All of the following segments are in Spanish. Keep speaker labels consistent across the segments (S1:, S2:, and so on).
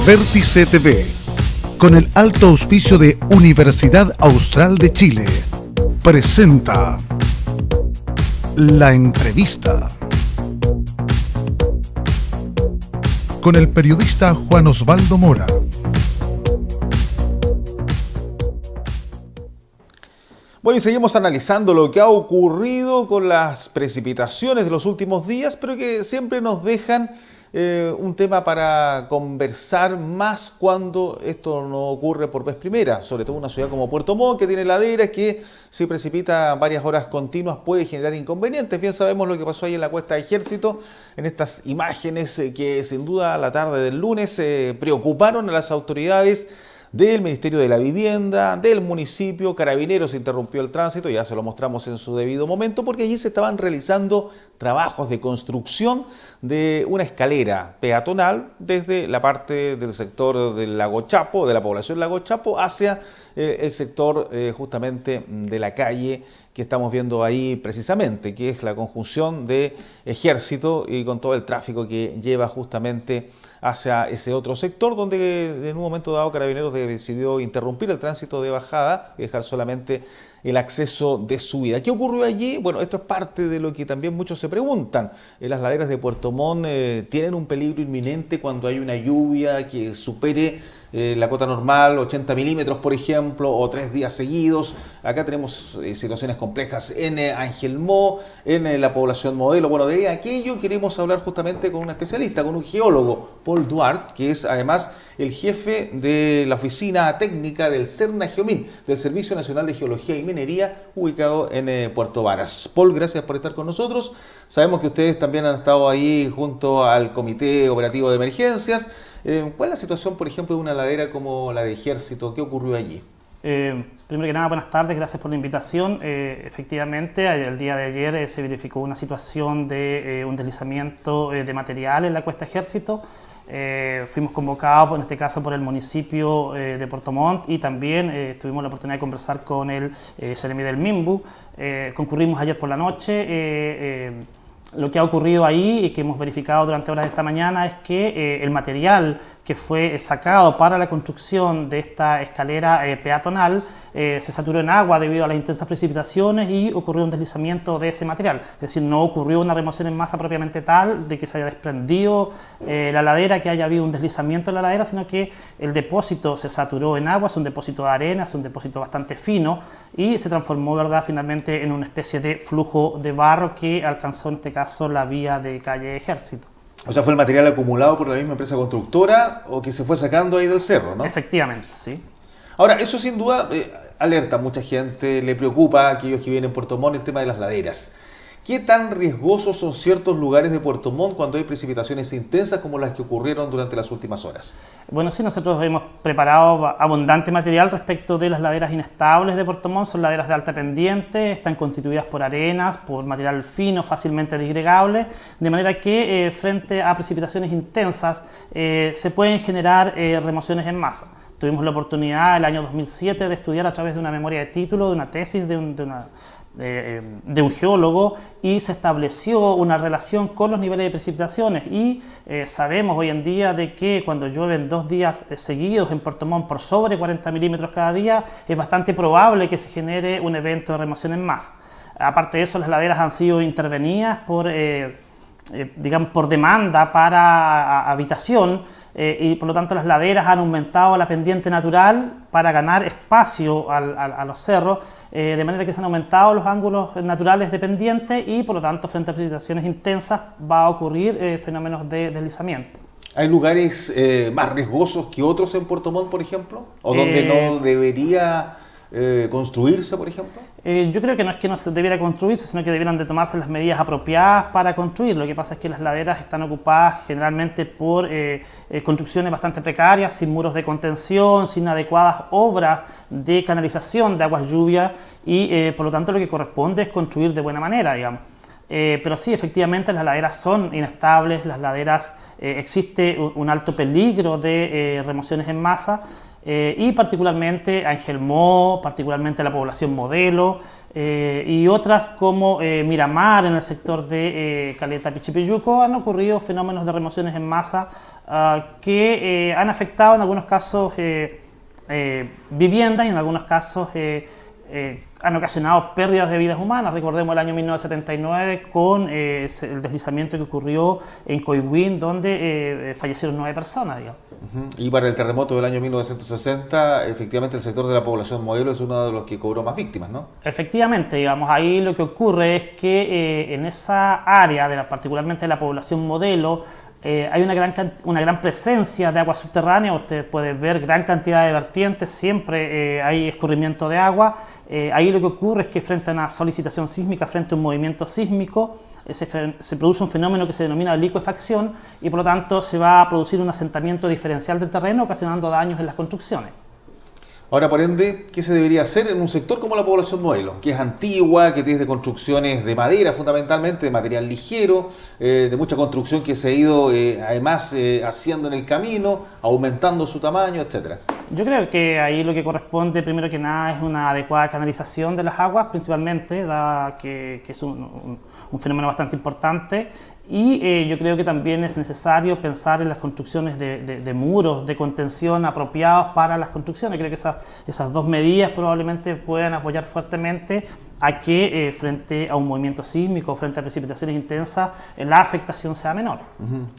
S1: Vértice TV, con el alto auspicio de Universidad Austral de Chile, presenta La Entrevista con el periodista Juan Osvaldo Mora.
S2: Bueno, y seguimos analizando lo que ha ocurrido con las precipitaciones de los últimos días, pero que siempre nos dejan un tema para conversar más cuando esto no ocurre por vez primera, sobre todo en una ciudad como Puerto Montt, que tiene laderas que si precipita varias horas continuas puede generar inconvenientes. Bien sabemos lo que pasó ahí en la Cuesta Ejército, en estas imágenes que sin duda la tarde del lunes preocuparon a las autoridades del Ministerio de la Vivienda, del municipio. Carabineros interrumpió el tránsito, ya se lo mostramos en su debido momento, porque allí se estaban realizando trabajos de construcción de una escalera peatonal desde la parte del sector del Lago Chapo, de la población Lago Chapo, hacia el sector justamente de la calle que estamos viendo ahí precisamente, que es la conjunción de Ejército y con todo el tráfico que lleva justamente hacia ese otro sector, donde en un momento dado Carabineros decidió interrumpir el tránsito de bajada y dejar solamente el acceso de subida. ¿Qué ocurrió allí? Bueno, esto es parte de lo que también muchos se preguntan. Las laderas de Puerto Montt tienen un peligro inminente cuando hay una lluvia que supere la cota normal, 80 milímetros por ejemplo, o 3 días seguidos. Acá tenemos situaciones complejas en Ángel Mo, en la población Modelo. Bueno, de aquello queremos hablar justamente con un especialista, con un geólogo, Paul Duarte, que es además el jefe de la oficina técnica del CERNA Geomin, del Servicio Nacional de Geología y Minería, ubicado en Puerto Varas. Paul, gracias por estar con nosotros. Sabemos que ustedes también han estado ahí junto al Comité Operativo de Emergencias. ¿Cuál es la situación, por ejemplo, de una ladera como la de Ejército? ¿Qué ocurrió allí?
S3: Primero que nada, buenas tardes, gracias por la invitación. Efectivamente, el día de ayer se verificó una situación de un deslizamiento de material en la Cuesta Ejército. Fuimos convocados, en este caso, por el municipio de Puerto Montt, y también tuvimos la oportunidad de conversar con el Seremi del Minbu. Concurrimos ayer por la noche. Lo que ha ocurrido ahí y que hemos verificado durante horas de esta mañana es que el material que fue sacado para la construcción de esta escalera peatonal se saturó en agua debido a las intensas precipitaciones y ocurrió un deslizamiento de ese material. Es decir, no ocurrió una remoción en masa propiamente tal de que se haya desprendido la ladera, que haya habido un deslizamiento en la ladera, sino que el depósito se saturó en agua, es un depósito de arena, es un depósito bastante fino y se transformó, ¿verdad?, finalmente en una especie de flujo de barro que alcanzó en este caso la vía de calle Ejército.
S2: O sea, ¿fue el material acumulado por la misma empresa constructora o que se fue sacando ahí del cerro, no?
S3: Efectivamente, sí.
S2: Ahora, eso sin duda alerta a mucha gente, le preocupa a aquellos que vienen en Puerto Montt el tema de las laderas. ¿Qué tan riesgosos son ciertos lugares de Puerto Montt cuando hay precipitaciones intensas como las que ocurrieron durante las últimas horas? Bueno,
S3: sí, nosotros hemos preparado abundante material respecto de las laderas inestables de Puerto Montt. Son laderas de alta pendiente, están constituidas por arenas, por material fino, fácilmente disgregable, de manera que frente a precipitaciones intensas se pueden generar remociones en masa. Tuvimos la oportunidad el año 2007 de estudiar a través de una memoria de título, de una tesis de un geólogo, y se estableció una relación con los niveles de precipitaciones y sabemos hoy en día de que cuando llueven 2 días seguidos en Puerto Montt por sobre 40 milímetros cada día, es bastante probable que se genere un evento de remoción en masa. Aparte de eso, las laderas han sido intervenidas por demanda para habitación, y por lo tanto las laderas han aumentado la pendiente natural para ganar espacio a los cerros, de manera que se han aumentado los ángulos naturales de pendiente y por lo tanto frente a precipitaciones intensas va a ocurrir fenómenos de deslizamiento.
S2: ¿Hay lugares más riesgosos que otros en Puerto Montt, por ejemplo? ¿O donde no debería construirse, por ejemplo?
S3: Yo creo que no es que no se debiera construirse, sino que debieran de tomarse las medidas apropiadas para construir. Lo que pasa es que las laderas están ocupadas generalmente por construcciones bastante precarias, sin muros de contención, sin adecuadas obras de canalización de aguas lluvias y por lo tanto lo que corresponde es construir de buena manera, digamos. Pero sí, efectivamente las laderas son inestables, las laderas existe un alto peligro de remociones en masa. y particularmente Ángel Mo, particularmente la población Modelo, y otras como Miramar en el sector de Caleta Pichipilluco, han ocurrido fenómenos de remociones en masa que han afectado en algunos casos viviendas y en algunos casos han ocasionado pérdidas de vidas humanas. Recordemos el año 1979 con el deslizamiento que ocurrió en Coihuín, donde fallecieron 9 personas, digamos.
S2: Y para el terremoto del año 1960, efectivamente el sector de la población Modelo es uno de los que cobró más víctimas, ¿no? Efectivamente,
S3: digamos, ahí lo que ocurre es que en esa área, particularmente de la población Modelo, hay una gran presencia de agua subterránea. Usted puede ver gran cantidad de vertientes, siempre hay escurrimiento de agua. Ahí lo que ocurre es que frente a una solicitación sísmica, frente a un movimiento sísmico, se produce un fenómeno que se denomina licuefacción y por lo tanto se va a producir un asentamiento diferencial del terreno, ocasionando daños en las construcciones.
S2: Ahora, por ende, ¿qué se debería hacer en un sector como la población Modelo, que es antigua, que tiene de construcciones de madera fundamentalmente, de material ligero, de mucha construcción que se ha ido además haciendo en el camino, aumentando su tamaño, etcétera?
S3: Yo creo que ahí lo que corresponde, primero que nada, es una adecuada canalización de las aguas, principalmente, dada que es un fenómeno bastante importante. Y yo creo que también es necesario pensar en las construcciones de muros de contención apropiados para las construcciones. Creo que esas dos medidas probablemente puedan apoyar fuertemente a que frente a un movimiento sísmico, frente a precipitaciones intensas, la afectación sea menor.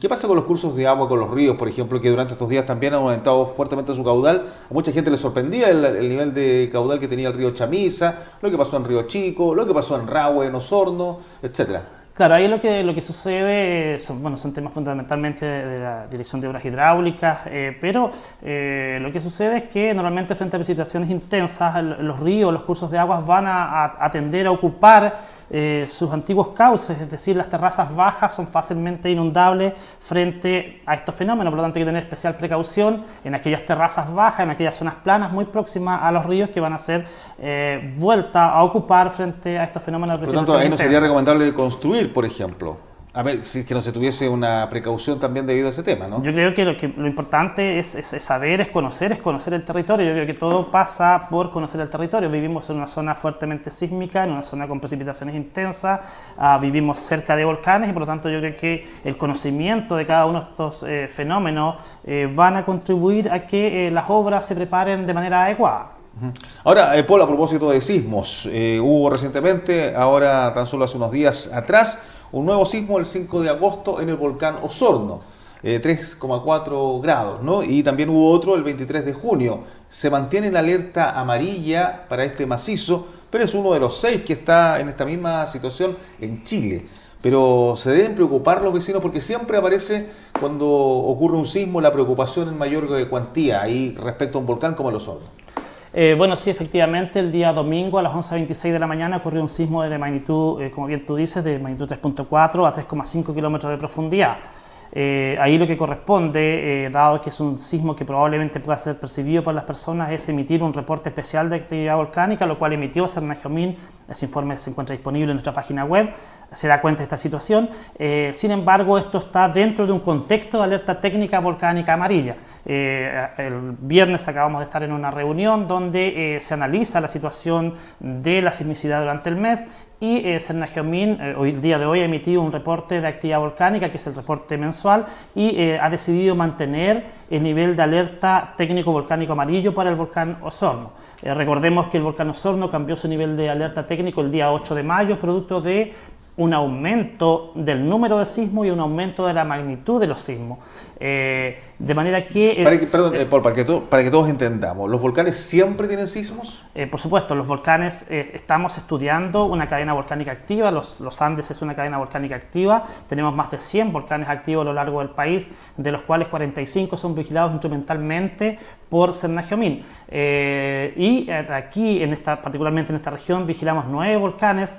S2: ¿Qué pasa con los cursos de agua, con los ríos, por ejemplo, que durante estos días también han aumentado fuertemente su caudal? A mucha gente le sorprendía el nivel de caudal que tenía el río Chamisa, lo que pasó en Río Chico, lo que pasó en Rahue, en Osorno, etcétera.
S3: Claro, ahí lo que sucede son temas fundamentalmente de la Dirección de Obras Hidráulicas, pero lo que sucede es que normalmente frente a precipitaciones intensas, los ríos, los cursos de aguas van a tender a ocupar sus antiguos cauces, es decir, las terrazas bajas son fácilmente inundables frente a estos fenómenos, por lo tanto hay que tener especial precaución en aquellas terrazas bajas, en aquellas zonas planas muy próximas a los ríos que van a ser vueltas a ocupar frente a estos fenómenos de precipitaciones.
S2: Por lo tanto, ahí no sería recomendable construir, por ejemplo. A ver, si es que no se tuviese una precaución también debido a ese tema, ¿no?
S3: Yo creo que lo importante es saber, es conocer el territorio. Yo creo que todo pasa por conocer el territorio. Vivimos en una zona fuertemente sísmica, en una zona con precipitaciones intensas, vivimos cerca de volcanes y por lo tanto yo creo que el conocimiento de cada uno de estos fenómenos van a contribuir a que las obras se preparen de manera adecuada.
S2: Ahora, Paul, a propósito de sismos, hubo recientemente, ahora tan solo hace unos días atrás, un nuevo sismo el 5 de agosto en el volcán Osorno, 3,4 grados, ¿no? Y también hubo otro el 23 de junio. Se mantiene la alerta amarilla para este macizo, pero es uno de los 6 que está en esta misma situación en Chile. Pero se deben preocupar los vecinos porque siempre aparece cuando ocurre un sismo la preocupación en mayor cuantía ahí respecto a un volcán como el Osorno.
S3: Bueno, sí, efectivamente, el día domingo a las 11:26 de la mañana ocurrió un sismo de magnitud, como bien tú dices, de magnitud 3.4 a 3,5 kilómetros de profundidad. Ahí lo que corresponde, dado que es un sismo que probablemente pueda ser percibido por las personas, es emitir un reporte especial de actividad volcánica, lo cual emitió Cernagiomín. Ese informe se encuentra disponible en nuestra página web, se da cuenta de esta situación. Sin embargo, esto está dentro de un contexto de alerta técnica volcánica amarilla. El viernes acabamos de estar en una reunión donde se analiza la situación de la sismicidad durante el mes y Cernagiomín el día de hoy ha emitido un reporte de actividad volcánica, que es el reporte mensual, y ha decidido mantener el nivel de alerta técnico volcánico amarillo para el volcán Osorno. Recordemos que el volcán Osorno cambió su nivel de alerta técnico el día 8 de mayo, producto de un aumento del número de sismos y un aumento de la magnitud de los sismos. De manera que...
S2: Paul, para que todos entendamos, ¿los volcanes siempre tienen sismos?
S3: Por supuesto, los volcanes, estamos estudiando una cadena volcánica activa, los Andes es una cadena volcánica activa, tenemos más de 100 volcanes activos a lo largo del país, de los cuales 45 son vigilados instrumentalmente por Cernagiomín. Y aquí, particularmente en esta región, vigilamos 9 volcanes,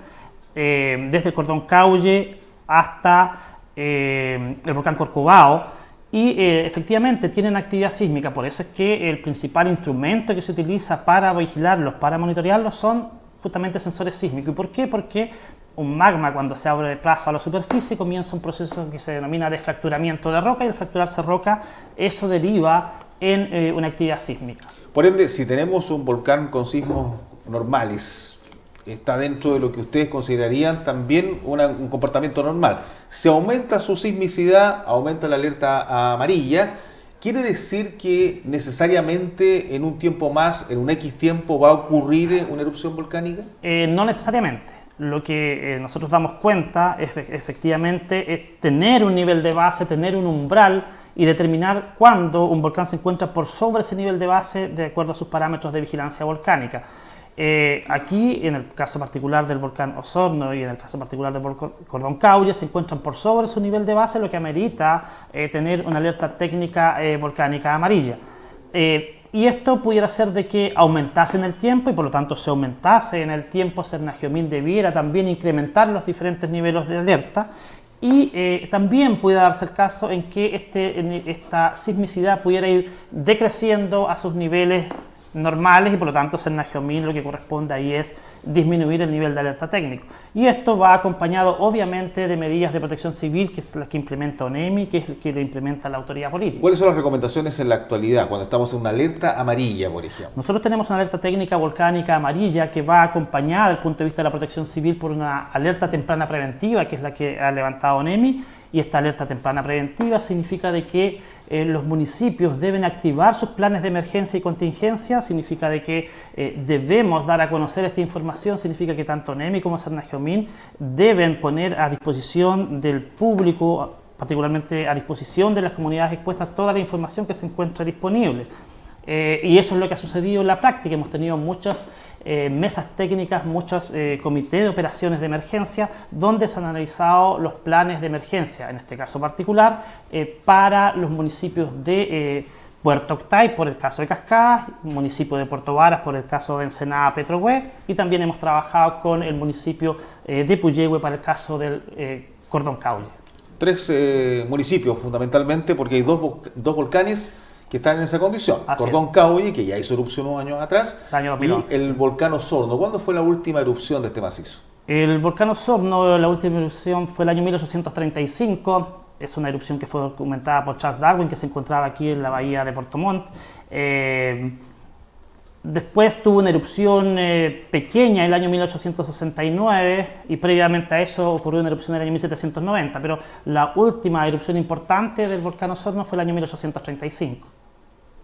S3: desde el cordón Caulle hasta el volcán Corcovado, y efectivamente tienen actividad sísmica. Por eso es que el principal instrumento que se utiliza para vigilarlos, para monitorearlos, son justamente sensores sísmicos. ¿Y por qué? Porque un magma, cuando se abre paso a la superficie, comienza un proceso que se denomina de fracturamiento de roca, y al fracturarse roca, eso deriva en una actividad sísmica.
S2: Por ende, si tenemos un volcán con sismos normales, está dentro de lo que ustedes considerarían también un comportamiento normal. Si aumenta su sismicidad, aumenta la alerta amarilla, ¿quiere decir que necesariamente en un tiempo más, en un X tiempo, va a ocurrir una erupción volcánica?
S3: No necesariamente. Lo que nosotros damos cuenta efectivamente es tener un nivel de base, tener un umbral y determinar cuándo un volcán se encuentra por sobre ese nivel de base de acuerdo a sus parámetros de vigilancia volcánica. Aquí, en el caso particular del volcán Osorno y en el caso particular del volcán Cordón Caulle, se encuentran por sobre su nivel de base, lo que amerita tener una alerta técnica volcánica amarilla. Y esto pudiera ser de que aumentase en el tiempo y por lo tanto se aumentase en el tiempo, Cernagio-Min debiera también incrementar los diferentes niveles de alerta y también pudiera darse el caso en que esta sismicidad pudiera ir decreciendo a sus niveles normales y por lo tanto Cernagio-Min lo que corresponde ahí es disminuir el nivel de alerta técnico. Y esto va acompañado obviamente de medidas de protección civil, que es la que implementa ONEMI, que es la que lo implementa la autoridad política.
S2: ¿Cuáles son las recomendaciones en la actualidad cuando estamos en una alerta amarilla, por ejemplo?
S3: Nosotros tenemos una alerta técnica volcánica amarilla que va acompañada desde el punto de vista de la protección civil por una alerta temprana preventiva, que es la que ha levantado ONEMI. Y esta alerta temprana preventiva significa de que los municipios deben activar sus planes de emergencia y contingencia, significa de que debemos dar a conocer esta información, significa que tanto ONEMI como Cernagio-Min deben poner a disposición del público, particularmente a disposición de las comunidades expuestas, toda la información que se encuentra disponible. Y eso es lo que ha sucedido en la práctica. Hemos tenido muchas mesas técnicas, muchos comités de operaciones de emergencia donde se han analizado los planes de emergencia, en este caso particular, para los municipios de Puerto Octay por el caso de Cascadas, municipio de Puerto Varas por el caso de Ensenada Petrohue, y también hemos trabajado con el municipio de Puyehue para el caso del Cordón Caulle.
S2: 3 municipios fundamentalmente, porque hay dos volcanes que están en esa condición.
S3: Así
S2: Cordón Caulle, que ya hizo erupción unos años atrás,
S3: el año 2011,
S2: y el volcán Osorno. ¿Cuándo fue la última erupción de este macizo?
S3: El volcán Osorno, la última erupción fue el año 1835. Es una erupción que fue documentada por Charles Darwin, que se encontraba aquí en la bahía de Puerto Montt. Después tuvo una erupción pequeña en el año 1869 y previamente a eso ocurrió una erupción en el año 1790, pero la última erupción importante del volcán Osorno fue el año 1835.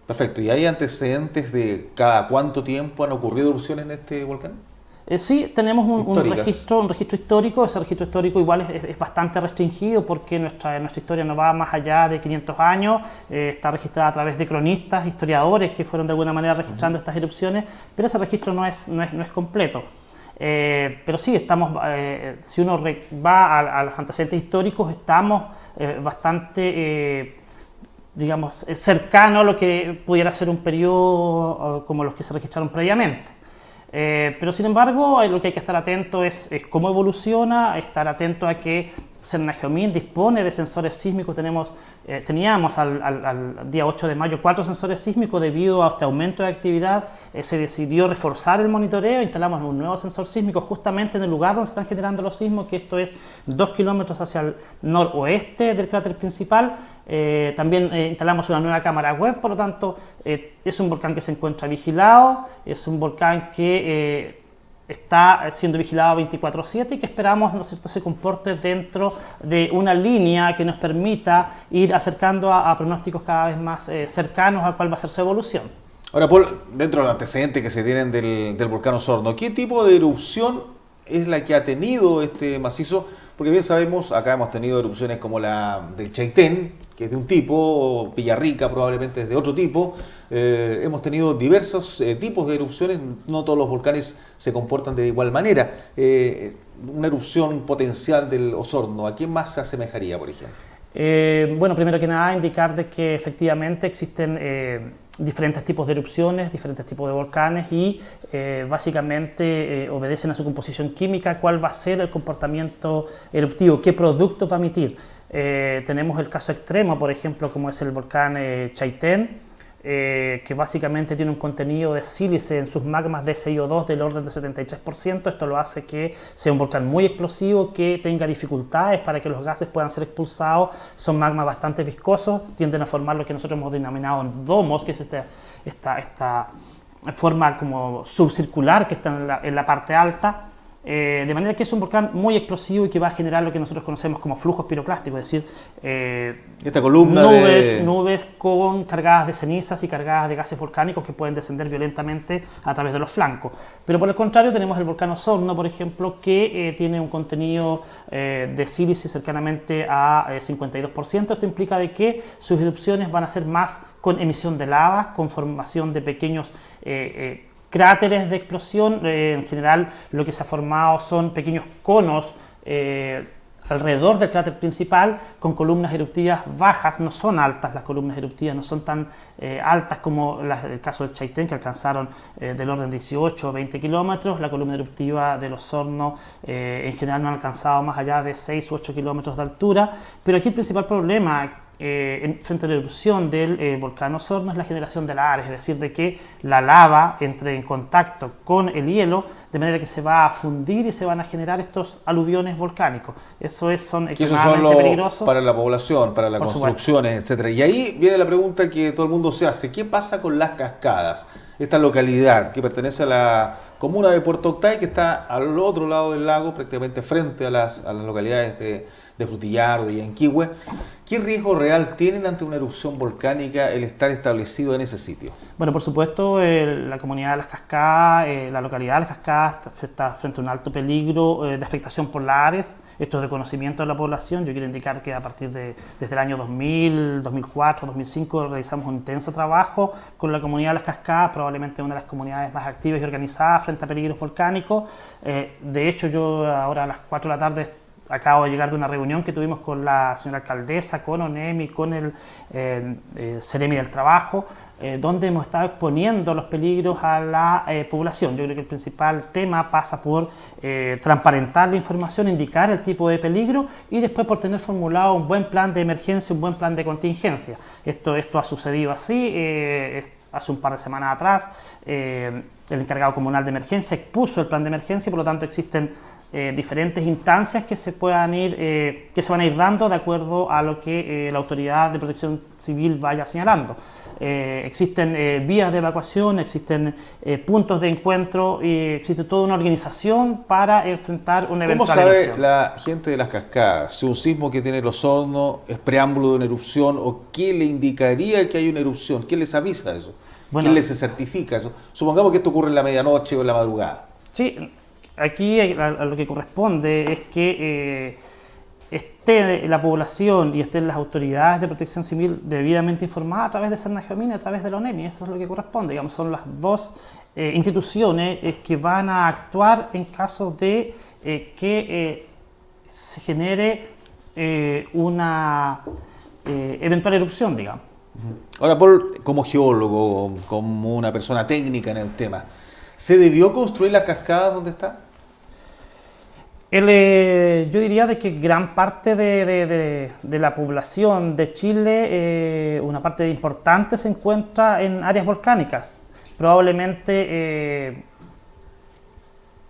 S2: Perfecto. ¿Y hay antecedentes de cada cuánto tiempo han ocurrido erupciones en este volcán?
S3: Sí, tenemos un registro histórico. Ese registro histórico igual es bastante restringido porque nuestra historia no va más allá de 500 años, está registrada a través de cronistas, historiadores que fueron de alguna manera registrando estas erupciones, pero ese registro no es completo. Pero sí, estamos, si uno va a los antecedentes históricos, estamos bastante digamos, cercano a lo que pudiera ser un periodo como los que se registraron previamente. Pero sin embargo, lo que hay que estar atento es cómo evoluciona, estar atento a que Cernagio-Min dispone de sensores sísmicos. Teníamos al día 8 de mayo 4 sensores sísmicos. Debido a este aumento de actividad se decidió reforzar el monitoreo. Instalamos un nuevo sensor sísmico justamente en el lugar donde se están generando los sismos, que esto es 2 kilómetros hacia el noroeste del cráter principal. También instalamos una nueva cámara web, por lo tanto es un volcán que se encuentra vigilado, es un volcán que está siendo vigilado 24/7 y que esperamos, ¿no es cierto?, se comporte dentro de una línea que nos permita ir acercando a pronósticos cada vez más cercanos a cuál va a ser su evolución.
S2: Ahora, Paul, dentro de los antecedentes que se tienen del volcán Osorno, ¿qué tipo de erupción es la que ha tenido este macizo? Porque bien sabemos, acá hemos tenido erupciones como la del Chaitén, que es de un tipo, Villarrica probablemente es de otro tipo. Hemos tenido diversos tipos de erupciones, no todos los volcanes se comportan de igual manera. Una erupción potencial del Osorno, ¿a quién más se asemejaría, por ejemplo?
S3: Bueno, primero que nada indicar de que efectivamente existen diferentes tipos de erupciones, diferentes tipos de volcanes y básicamente obedecen a su composición química, cuál va a ser el comportamiento eruptivo, qué producto va a emitir. Tenemos el caso extremo, por ejemplo, como es el volcán Chaitén, que básicamente tiene un contenido de sílice en sus magmas de SiO2 del orden de 73%. Esto lo hace que sea un volcán muy explosivo, que tenga dificultades para que los gases puedan ser expulsados. Son magmas bastante viscosos, tienden a formar lo que nosotros hemos denominado domos, que es esta forma como subcircular que está en la parte alta. De manera que es un volcán muy explosivo y que va a generar lo que nosotros conocemos como flujos piroclásticos, es decir,
S2: esta columna
S3: nubes cargadas de cenizas y cargadas de gases volcánicos que pueden descender violentamente a través de los flancos. Pero por el contrario tenemos el volcán Osorno, por ejemplo, que tiene un contenido de sílice cercanamente a 52%. Esto implica de que sus erupciones van a ser más con emisión de lava, con formación de pequeños cráteres de explosión. En general lo que se ha formado son pequeños conos alrededor del cráter principal con columnas eruptivas bajas. No son altas las columnas eruptivas, no son tan altas como el caso del Chaitén, que alcanzaron del orden de 18 o 20 kilómetros. La columna eruptiva de los Osorno en general no ha alcanzado más allá de 6 u 8 kilómetros de altura, pero aquí el principal problema frente a la erupción del volcán Osorno es la generación de lahares, es decir, de que la lava entre en contacto con el hielo, de manera que se va a fundir y se van a generar estos aluviones volcánicos. Son extremadamente peligrosos
S2: para la población, para las construcciones, etcétera. Y ahí viene la pregunta que todo el mundo se hace: ¿qué pasa con Las Cascadas? Esta localidad que pertenece a la comuna de Puerto Octay, que está al otro lado del lago, prácticamente frente a las localidades de Frutillar o de Yanquihue. ¿Qué riesgo real tienen ante una erupción volcánica el estar establecido en ese sitio?
S3: Bueno, por supuesto, la comunidad de Las Cascadas, la localidad de Las Cascadas está frente a un alto peligro de afectación por lahares. Esto es de conocimiento de la población. Yo quiero indicar que a partir desde el año 2000, 2004, 2005 realizamos un intenso trabajo con la comunidad de Las Cascadas, probablemente una de las comunidades más activas y organizadas frente a peligros volcánicos. De hecho, yo ahora a las 4 de la tarde acabo de llegar de una reunión que tuvimos con la señora alcaldesa, con ONEMI, con el Ceremi del Trabajo, donde hemos estado exponiendo los peligros a la población. Yo creo que el principal tema pasa por transparentar la información, indicar el tipo de peligro y después por tener formulado un buen plan de emergencia, un buen plan de contingencia. Esto ha sucedido así. Hace un par de semanas atrás, el encargado comunal de emergencia expuso el plan de emergencia, por lo tanto existen diferentes instancias que se van a ir dando de acuerdo a lo que la autoridad de protección civil vaya señalando. Existen vías de evacuación, existen puntos de encuentro y existe toda una organización para enfrentar una eventual
S2: erupción. ¿Cómo
S3: erupción.
S2: sabe la gente de Las Cascadas si un sismo que tiene el Osorno es preámbulo de una erupción, o qué le indicaría que hay una erupción? ¿Quién les avisa eso?
S3: Bueno,
S2: ¿Quién les certifica eso? Supongamos que esto ocurre en la medianoche o en la madrugada.
S3: Sí, aquí a lo que corresponde es que esté la población y estén las autoridades de protección civil debidamente informadas a través de Cernageomina, a través de la ONEMI. Eso es lo que corresponde. Digamos, son las dos instituciones que van a actuar en caso de que se genere una eventual erupción, digamos.
S2: Ahora, Paul, como geólogo, como una persona técnica en el tema, ¿se debió construir las cascadas donde está?
S3: Yo diría de que gran parte de la población de Chile, una parte importante, se encuentra en áreas volcánicas. Probablemente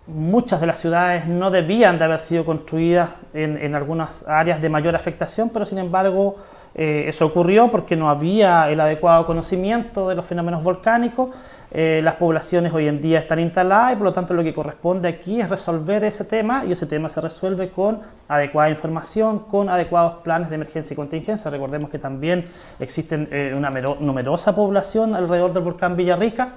S3: muchas de las ciudades no debían de haber sido construidas en algunas áreas de mayor afectación, pero sin embargo eso ocurrió porque no había el adecuado conocimiento de los fenómenos volcánicos. Las poblaciones hoy en día están instaladas y por lo tanto lo que corresponde aquí es resolver ese tema, y ese tema se resuelve con adecuada información, con adecuados planes de emergencia y contingencia. Recordemos que también existen una numerosa población alrededor del volcán Villarrica.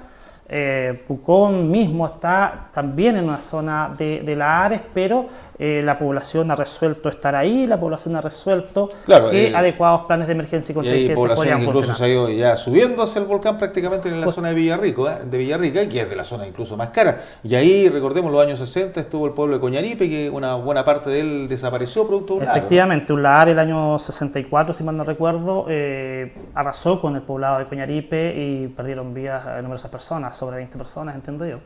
S3: Pucón mismo está también en una zona de lahares, pero la población ha resuelto estar ahí, la población ha resuelto que adecuados planes de emergencia y contingencia podrían funcionar. Y hay población que incluso
S2: se ha ido ya subiendo hacia el volcán prácticamente en la zona de Villarrica, y que es de la zona incluso más cara. Y ahí, recordemos, los años 60 estuvo el pueblo de Coñaripe, que una buena parte de él desapareció producto de un lahar.
S3: Efectivamente, un lahar el año 64, si mal no recuerdo, arrasó con el poblado de Coñaripe y perdieron vidas a numerosas personas, sobre 20 personas, entiendo yo.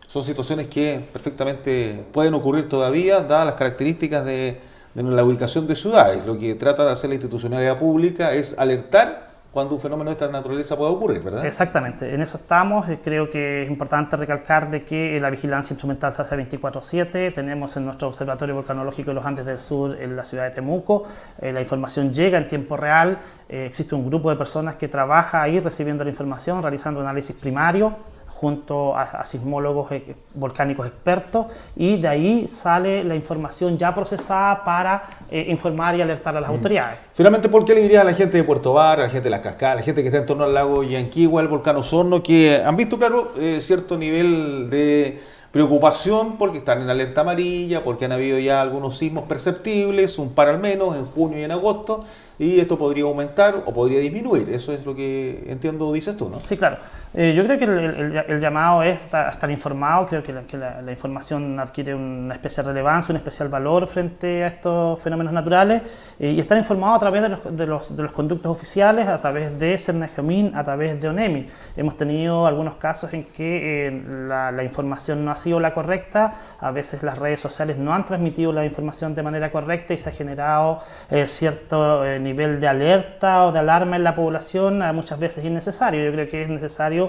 S2: Son situaciones que perfectamente pueden ocurrir todavía, dadas las características de la ubicación de ciudades. Lo que trata de hacer la institucionalidad pública es alertar cuando un fenómeno de esta naturaleza pueda ocurrir, ¿verdad?
S3: Exactamente, en eso estamos. Creo que es importante recalcar de que la vigilancia instrumental se hace 24/7. Tenemos en nuestro Observatorio Volcanológico de los Andes del Sur, en la ciudad de Temuco, la información llega en tiempo real. Existe un grupo de personas que trabaja ahí recibiendo la información, realizando análisis primario junto a sismólogos volcánicos expertos, y de ahí sale la información ya procesada para informar y alertar a las autoridades.
S2: Finalmente, ¿por qué le diría a la gente de Puerto Varas, a la gente de Las Cascadas, a la gente que está en torno al lago Yanquihue, al volcán Osorno, que han visto, claro, cierto nivel de preocupación porque están en alerta amarilla, porque han habido ya algunos sismos perceptibles, un par al menos, en junio y en agosto, y esto podría aumentar o podría disminuir? Eso es lo que entiendo dices tú, ¿no?
S3: Sí, claro. Yo creo que el llamado es a estar informado. Creo que la información adquiere una especial relevancia, un especial valor frente a estos fenómenos naturales, y estar informado a través de los conductos oficiales, a través de Cernajomín, a través de ONEMI. Hemos tenido algunos casos en que la información no ha sido la correcta, a veces las redes sociales no han transmitido la información de manera correcta y se ha generado cierto nivel de alerta o de alarma en la población, muchas veces innecesario. Yo creo que es necesario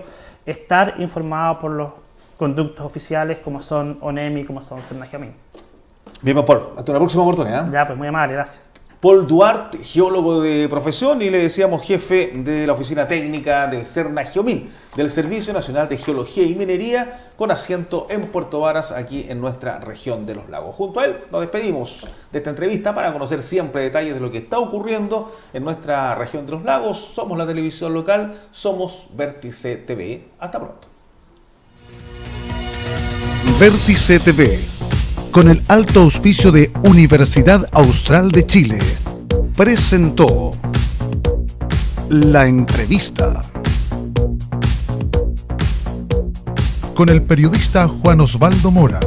S3: estar informado por los conductos oficiales como son ONEMI, como son Cernajomín.
S2: Bien, pues, Paul, hasta una próxima oportunidad.
S3: Ya, pues muy amable, gracias.
S2: Paul Duarte, geólogo de profesión, y le decíamos jefe de la oficina técnica del Cernajomín, del Servicio Nacional de Geología y Minería, con asiento en Puerto Varas, aquí en nuestra región de los lagos. Junto a él nos despedimos de esta entrevista para conocer siempre detalles de lo que está ocurriendo en nuestra región de los lagos. Somos la televisión local, somos Vértice TV. Hasta pronto.
S1: Vértice TV, con el alto auspicio de Universidad Austral de Chile, presentó la entrevista con el periodista Juan Osvaldo Mora.